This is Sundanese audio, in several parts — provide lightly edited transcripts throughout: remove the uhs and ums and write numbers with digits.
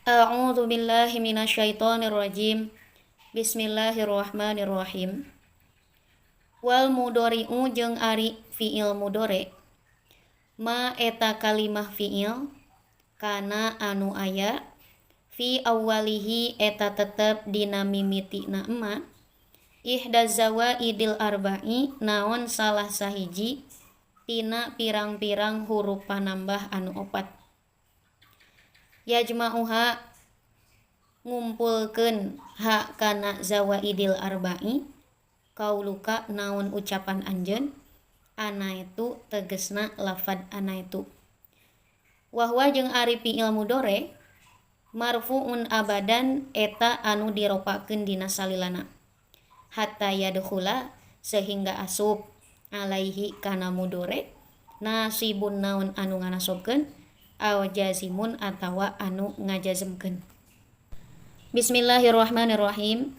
A'udzu billahi minasyaitonir rajim. Bismillahirrahmanirrahim. Wal mudhari'u jeung ari fiil mudhari. Ma eta kalimah fiil kana anu aya fi awwalihi eta tetep dina mimitina ema ihda zawaidil arba'i naon salah sahiji tina pirang-pirang huruf panambah anu opat. Yajma'uha ngumpulkeun ha kana zawaidil arba'i kauluka naon ucapan anjeun anaitu tegesna lafad anaitu. Wahwa jeung ari fiil mudhari marfu'un abadan eta anu diropakeun dina salilana hatta yadkhula sehingga asup alaihi kana mudhari nasibun naon anu nganasobkeun aw jazimun atawa anu ngajazemkeun. Bismillahirrahmanirrahim.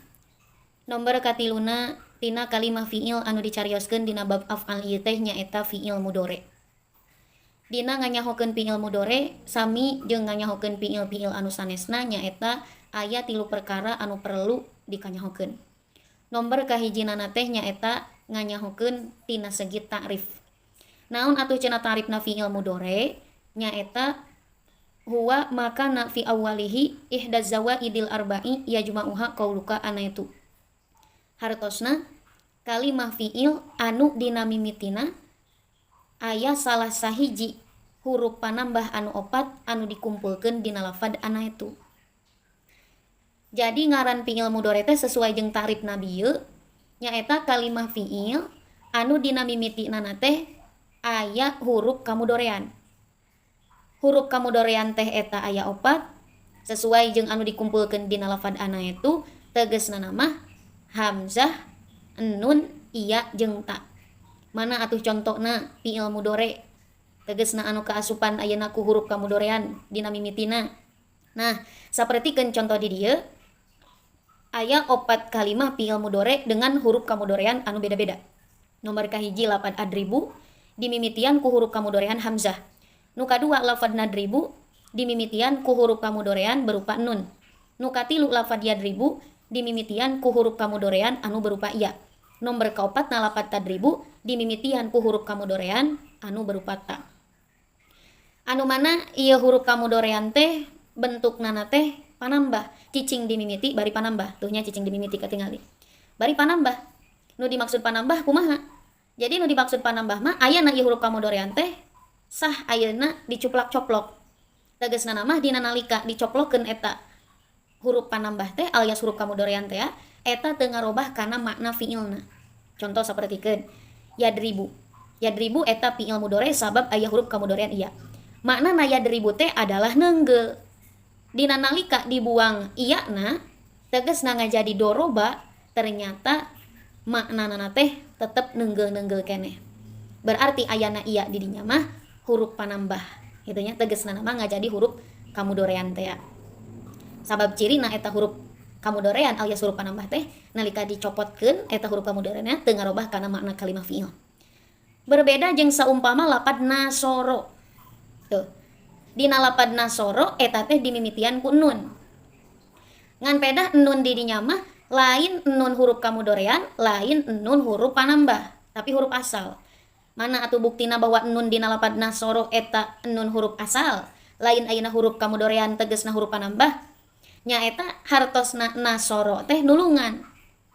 Nomor katiluna tina kalimah fiil anu dicarioskeun dina bab af'al ieu teh nyaeta fiil mudhari. Dina nganyahokeun fiil mudhari sami jeung nganyahokeun fiil-fiil anu sanesna nyaeta aya 3 perkara anu perlu dikanyahokeun. Nomor kahijinana teh nyaeta nganyahokeun tina segi ta'rif. Naon atuh cenah ta'rifna fiil mudhari? Nyaeta huwa makana fi awwalihi ihda zawaidil arba'i yajma'uha qauluka anaitu. Hartosna kalimah fiil anu dina mimitina aya salah sahiji huruf panambah anu opat anu dikumpulkeun dina lafad anaitu. Jadi ngaran fiil mudhari teh sesuai jeung ta'rif nabi ieu nyaeta kalimah fiil anu dina mimitina teh aya huruf kamudhorean. Huruf kamudhorean teh eta aya opat sesuai jeung anu dikumpulkeun dina lafad anaitu tegasna mah hamzah, nun, iya jeung ta. Mana atuh contona fiil mudhari tegasna anu kaasupan ayeuna ku huruf kamudhorean dina mimitina. Nah, sapertikeun contoh di dieu aya 4 kalimah fiil mudhari dengan huruf kamudhorean anu beda-beda. Nomor kahiji lafad adribu dimimitian ku huruf kamudhorean hamzah. Nu kadua lafad nadribu dimimitian ku huruf kamudhorean berupa nun. Nu katilu lafad yadribu dimimitian ku huruf kamudhorean anu berupa iya. Nomor kaopat na lafad tadribu dimimitian ku huruf kamudhorean anu berupa ta. Anu mana ieu huruf kamudhorean teh bentukna teh panambah, cicing dimimiti bari panambah. Tuhnya cicing dimimiti katingali. Bari panambah. Nu dimaksud panambah kumaha? Jadi nu dimaksud panambah mah aya na ieu huruf kamudhorean teh sah ayeuna dicuplak-coplok. Tegasna mah dina nalika dicoplokeun eta huruf panambah teh alias huruf kamudhorean teh eta teu ngarobah kana makna fiilna. Contoh sapertikeun yadribu. Yadribu eta fiil mudhari sabab aya huruf kamudhorean iya. Maknana yadribu teh adalah neunggel. Dina nalika dibuang iyana tegasna ngajadi doroba ternyata maknana teh tetep neunggel-neunggel keneh. Berarti ayana iya di dinya mah huruf panambah. Kitu nya tegasna mah ngajadi huruf kamudhorean teh. Sabab cirina eta huruf kamudhorean alias huruf panambah teh nalika dicopotkeun eta huruf kamudhoreanna teu ngarobah kana makna kalimah fiil. Berbeda jeung saumpama lapad nasoro. Tuh. Dina lapad nasoro eta teh dimimitian ku nun. Ngan pedah nun di dinya mah lain nun huruf kamudhorean, lain nun huruf panambah, tapi huruf asal. Mana atuh buktina bahwa nun dina lapad nasoro eta nun huruf asal, lain ayeuna huruf kamudhorean tegasna huruf panambah. Nyaeta hartosna nasoro teh nulungan.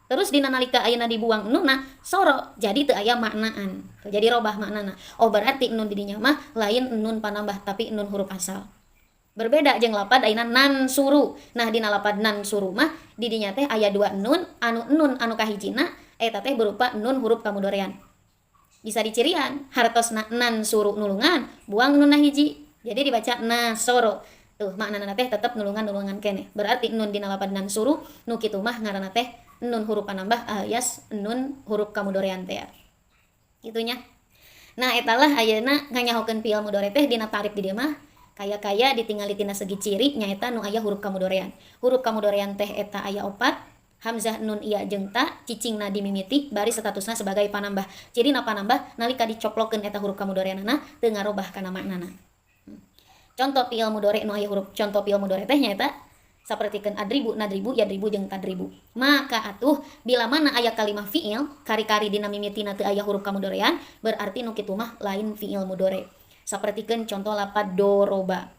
Terus dina nalika ayeuna dibuang nunna soro jadi teu aya maknaan. Jadi robah maknana. Oh berarti nun di dinya mah lain nun panambah tapi nun huruf asal. Berbeda jeung lapad ayeuna nan suru. Nah dina lapad nan suru mah di dinya teh aya 2 nun anu kahijina eta teh berupa nun huruf kamudhorean. Bisa dicirian hartosna nan suru nulungan buang nun hiji jadi dibaca nasoro. Tuh maknana teh tetep nulungan keneh. Berarti nun dina lapad nan suru nu kitu mah ngaranna teh nun huruf panambah alias nun huruf kamudhorean teh. Gitunya. Nah etalah ayeuna nganyahokeun fiil mudhari teh dina ta'rif di dieu mah kaya-kaya ditingali tina segi ciri nyaeta nu aya huruf kamudhorean. Huruf kamudhorean teh eta aya 4 hamzah nun iya jeung ta cicingna dimimiti bari statusna sebagai panambah. Cirina panambah nalika dicoplokeun eta huruf kamudhoreanna teu ngarobah kana maknana. Contoh fiil mudore nu aya huruf contoh fiil mudore teh nyaeta sapertikeun adribu, nadribu, yadribu jeung tadribu. Maka atuh bila mana aya kalimah fiil kari-kari dina mimitina teu aya huruf kamudorean berarti nu kitu mah lain fiil mudore. Sapertikeun contoh lapad doroba.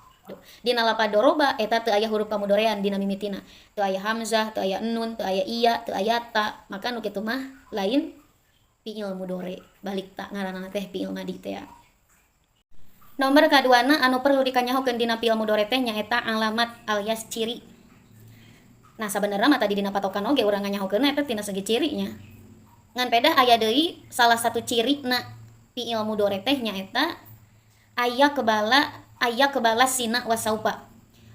Dina lapad doroba eta teu aya huruf kamudorean dina mimitina. Teu aya hamzah, teu aya nun, teu aya iya, teu aya ta. Maka nu kitu mah lain fiil mudore. Balik ta ngaranna teh fiil madi teh ya. Nomor kaduana anu perlu dikanyahokeun dina fiil mudore teh nyaeta alamat alias ciri. Nah sebenarnya mah tadi dina patokan oge urang nganyahokeun eta tina segi cirinya. Ngan pedah aya deui salah satu ciri na fiil mudore teh nyaeta aya kebala sina wa saupa.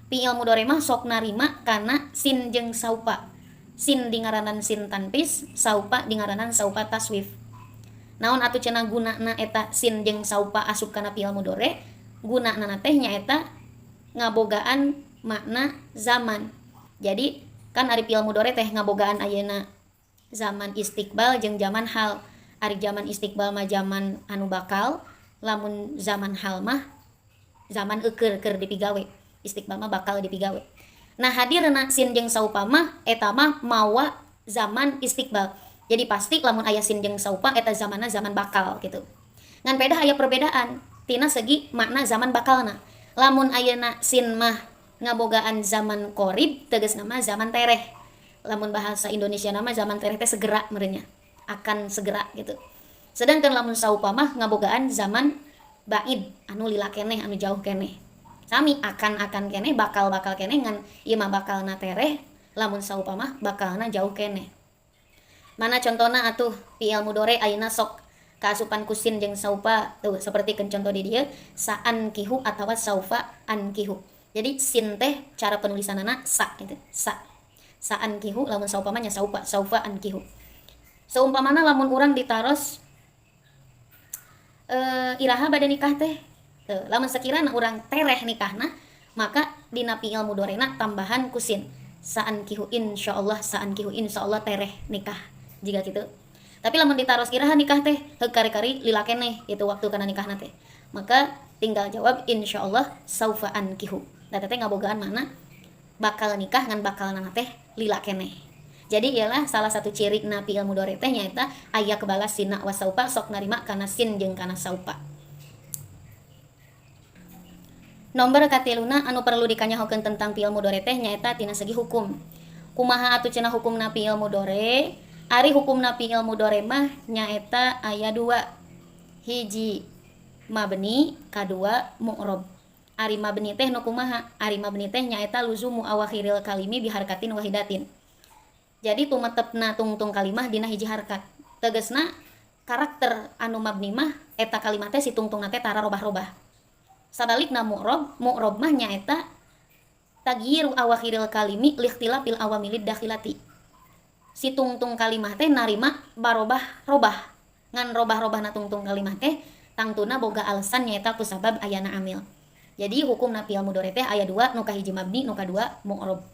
Fiil mudore mah sok narima kana sin jeung saupa. Sin di ngaranan sin tanpis, saupa di ngaranan saupa taswif. Naon atuh cenah gunana eta sin jeung saupa asup kana fiil mudore? Gunana teh nyaeta ngabogaan makna zaman. Jadi kan ari fiil mudore teh ngabogaan ayeuna zaman istiqbal jeung zaman hal. Ari zaman istiqbal mah zaman anu bakal, lamun zaman hal mah zaman eukeur keur dipigawe. Istiqbal mah bakal dipigawe. Nah hadirna sin jeung saupa mah eta mah mawa zaman istiqbal. Jadi pasti lamun aya sin jeung saupa eta zamanna zaman bakal gitu. Ngan pedah aya perbedaan tina segi makna zaman bakalna. Lamun ayeuna sin mah ngabogaan zaman qorib tegasna mah zaman tereh. Lamun bahasa Indonesia nama zaman tereh teh segera merenya. Akan segera gitu. Sedangkan lamun saupa mah ngabogaan zaman baid anu lila keneh anu jauh keneh. Sami akan keneh bakal keneh ngan ieu mah bakalna tereh, lamun saupa mah bakalna jauh keneh. Mana contohna atuh fiil mudore ayeuna sok kaasupan kusin jeung saupa tuh seperti contoh di dieu saan kihu atawa saufa an kihu. Jadi sin teh cara penulisanana sa gitu. Saan kihu lamun saupa mah nya saufa an kihu. Seumpamana lamun urang ditaros iraha bade nikah teh. Lamun sekirana urang tereh nikahna maka dina fiil mudorena tambahan kusin. Saan kihu insyaallah, saan kihu insyaallah tereh nikah. Jika gitu. Tapi lamun ditaros iraha nikah teh heug kari-kari lila keneh itu waktu kana nikahna teh. Maka tinggal jawab insyaallah saufa an kihu. Da teh ngabogaan mana bakal nikah ngan bakalna teh lila keneh. Jadi ialah salah satu ciri na fiil mudore teh nyaeta aya kebalas sina wa saupa sok narima kana sin jeung kana saupa. Nomor katiluna anu perlu dikanyahokeun tentang fiil mudore teh nyaeta tina segi hukum. Kumaha atuh cenah hukumna fiil mudore? Ari hukumna fiil mudore mah nyaeta aya 2. Hiji mabni, kadua mu'rob. Ari mabni teh nu kumaha? Ari mabni teh nyaeta luzumu awakhiril kalimi biharkatin wahidatin. Jadi tumetepna tungtung kalimah dina hiji harkat. Tegasna karakter anu mabni mah eta kalimat teh si tungtungna teh tara robah-robah. Sabalikna mu'rob mah nyaeta tagyiru awakhiril kalimi likhtilafil awamilid dakhilati. Si tungtung kalimah teh narima barobah-robah. Ngan robah-robahna tungtung kalimah teh tangtuna boga alasan nyaeta kusabab ayana amil. Jadi hukumna fiil mudore teh aya 2, nu kahiji mabni, nu kadua mu'rob.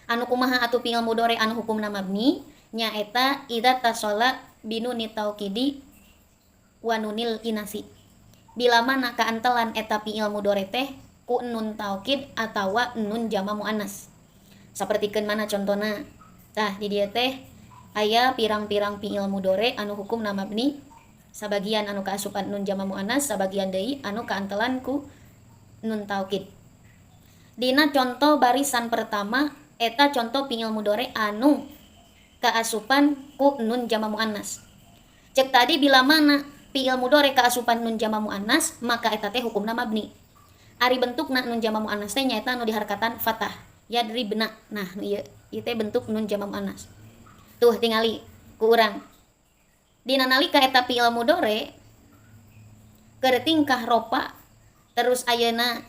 Anu kumaha atuh fiil mudore anu hukumna mabni nyaeta idza tasalla binuni taukidi wa nunil inasi. Bila mana kaantelan eta fiil mudore teh ku nun taukid atawa nun jama muannas. Sapertikeun mana contona? Tah di dieu teh aya pirang-pirang fiil mudore anu hukumna mabni, sabagian anu kaasupan nun jama muannas, sabagian deui anu kaantelan ku nun taukid. Dina contoh barisan pertama eta contoh fiil mudore anu kaasupan ku nun jama muannas. Cek tadi bila mana fiil mudore kaasupan nun jama muannas maka eta teh hukumna mabni. Ari bentukna nun jama muannas teh nyaeta anu diharkatan fathah. Yadribna. Nah, ieu teh bentuk nun jama muannas. Tuh tingali ku urang. Dina nalika eta fiil mudore keur tingkah ropa terus ayeuna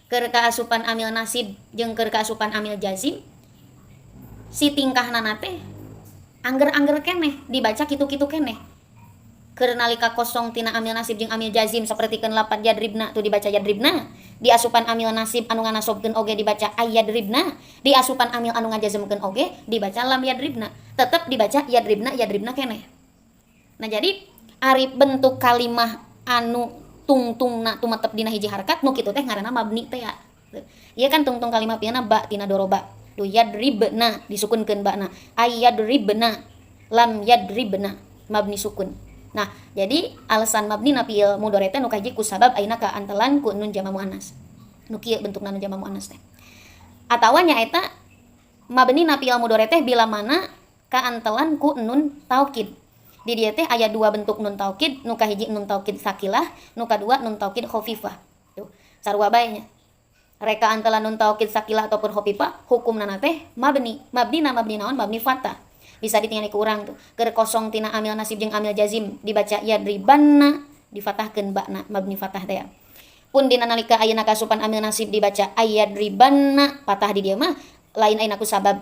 keur kaasupan amil nasib jeung keur kaasupan amil jazim si tingkahna teh angger-angger keneh dibaca kitu-kitu keneh. Keur nalika kosong tina amil nasib jeung amil jazim sapertikeun lapad yadribna tuh dibaca yadribna, di asupan amil nasib anu nganasobkeun oge dibaca ayyadribna, di asupan amil anu ngajazmkeun oge dibaca lam yadribna, tetep dibaca yadribna keneh. Nah jadi ari bentuk kalimah anu tungtungna tumetep dina hiji harkat nu kitu teh ngaranna mabni teh ya. Ieu kan tungtung kalimah fi'ilna ba tina doroba. Tu yadribna disukunkeun ba na. Ayyadribna lam yadribna mabni sukun. Nah, jadi alasan mabni na fi'il mudhari teh nu kahiji ku sabab ayeuna kaantelan ku nun jama muannas. Nu kieu bentukna nun jama muannas teh. Atawa nyaeta mabni na fi'il mudhari teh bila mana kaantelan ku nun taukid. Di dieu teh aya dua bentuk nun taukid, nu kahiji nun taukid sakilah, nu kadua nun taukid khafifah. Tuh, sarua bae nya. Reka antelan nun taukid sakilah ataupun khafifah, hukumna teh mabni. Mabni naon? Mabni fathah. Bisa ditinggali ku urang tuh. Keur kosong tina amil nasib jeung amil jazim dibaca yadribanna, difatahkeun ba'na mabni fathah teh. Pun dina nalika ayeuna kasupan amil nasib dibaca ayyadribanna, patah di dieu mah lain ayeuna ku sabab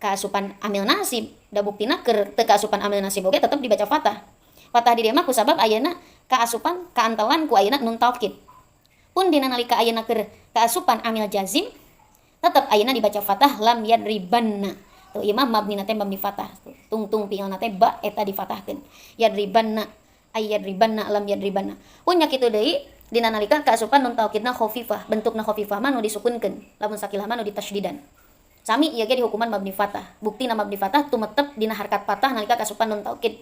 kaasupan amil nasib. Da buktina keur teu kaasupan amil nasib oge tetep dibaca fathah. Fathah di dieu mah ku sabab ayeuna kaasupan kaantelan ku ayeuna nun taukid. Pun dina nalika ayeuna keur kaasupan amil jazim tetep ayeuna dibaca fathah lam yadribanna. Tuh ieu mah mabni teh mabni fathah. Tungtung fi'ilna teh ba eta difatahkeun. Yadribanna ayyadribanna lam yadribanna. Pun nya kitu deui dina nalika kaasupan nun taukidna khafifah. Bentukna khafifah mah nu disukunkeun, lamun sakilah mah nu ditasydhidan. Sami ieu ge dihukuman mabni fathah. Buktina mabni fathah tumetep dina harkat fathah nalika kaasupan nun taukid.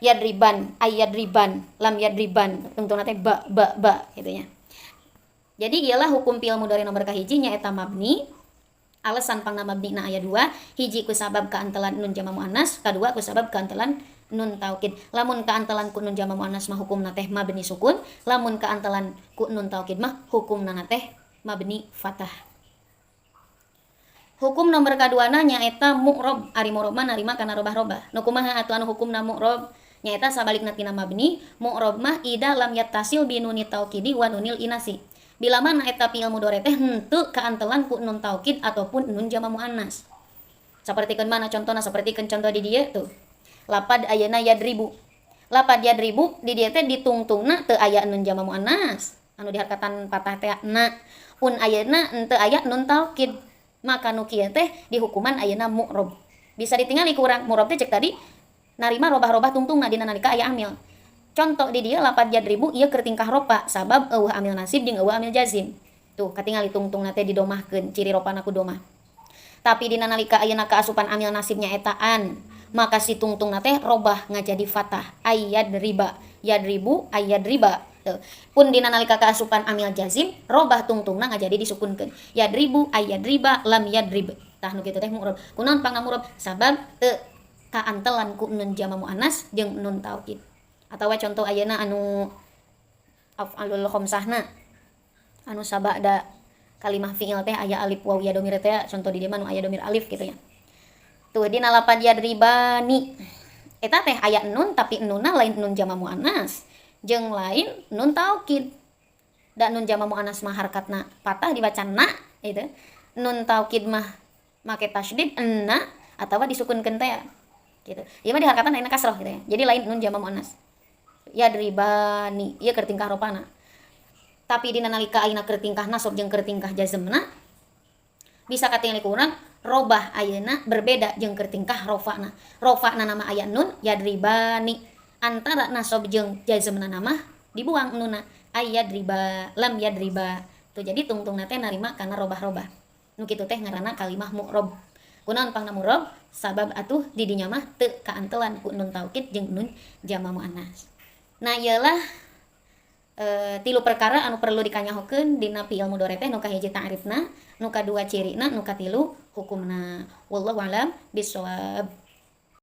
Yadriban ayyadriban lam yadriban. Tungtungna teh ba kitu nya. Jadi ialah hukum fi'il mudhari nomor kahiji nya eta mabni. Alasan pangna mabni na aya 2, hiji ku sabab kaantelan nun jama muannas, kadua ku sabab kaantelan nun taukid. Lamun kaantelan ku nun jama muannas mah hukumna teh mabni sukun, lamun kaantelan ku nun taukid mah hukumna teh mabni fathah. Hukum nomor kaduana nyaeta mu'rob. Ari mu'rob mah narima kana robah-robah. Nu kumaha atuh anu hukumna mu'rob? Nyaeta sabalikna tina mabni, mu'rob mah ida lam yattasil bi nunit taukidi wa nunil inasi. Bila mana eta fi'il mudhari teh henteu kaantelan ku nun taukid ataupun nun jama muannas. Sapertikeun mana contohna? Sapertikeun contoh di dieu tuh. Lapad ayeuna yadribu. Lapad yadribu di dieu teh ditungtungna teu aya nun jama muannas. Anu diharkatan patah teh na. Pun ayeuna henteu aya nun taukid. Maka nu kieu teh dihukuman ayeuna mu'rob. Bisa ditingali ku urang. Mu'rob teh cek tadi narima robah-robah tungtungna dina nalika aya amil. Contoh di dia lapad yadribu ieu keur tingkah ropa sabab eueuh amil nasib jeung eueuh amil jazim. Tuh katingali tungtungna teh didomahkeun ciri ropana ku domah. Tapi dina nalika ayeuna kaasupan amil nasibnya etaan, maka si tungtungna teh robah ngajadi fathah ayyadriba. Yadribu ayyadriba. Tuh. Pun dina nalika kaasupan amil jazim, robah tungtungna ngajadi disukunkeun. Yadribu ayyadriba lam yadrib. Tah nu kitu teh mu'rob. Kunaon pangna mu'rob? Sabab teu kaantelan ku nun jama muannas jeung nun taukid. Atawa contoh ayeuna anu af'alul khamsahna anu sabada kalimah fi'il teh aya alif waw ya domir teh contoh di dieu mah nu aya domir alif kitu nya. Tuh dina lapad yadribani eta teh aya nun tapi nunna lain nun jama muannas jeung lain nun taukid. Da nun jama muannas mah harkatna patah dibaca na itu. Nun taukid mah make tasydid enna atawa disukunkeun teh gitu. Ieu mah diharkatan ayeuna kasroh gitu ya. Jadi lain nun jama muannas. Yadribani ieu keur tingkah ropana. Tapi dina nalika ayeuna keur tingkah nasab jeung keur tingkah jazmna bisa katingali ku urang robah ayeuna berbeda jeung keur tingkah rofana. Rofana nama aya nun yadribani. Antara nasab jeung jazmna nama dibuang nunna ayyadriba lam yadriba. Tuh jadi tungtungna teh narima kana robah-robah. Nu kitu teh ngaranna kalimah mu'rob. Kunaon pangna mu'rob? Sabab atuh di dinya mah teu kaantelan ku nun taukid jeung nun jama muannas. Nah ialah tilu perkara anu perlu dikanyahokeun dina fi'il mudhari teh nu kahiji ta'rifna, nu kadua cirina, nu katilu hukumna. Wallahu a'lam bishawab.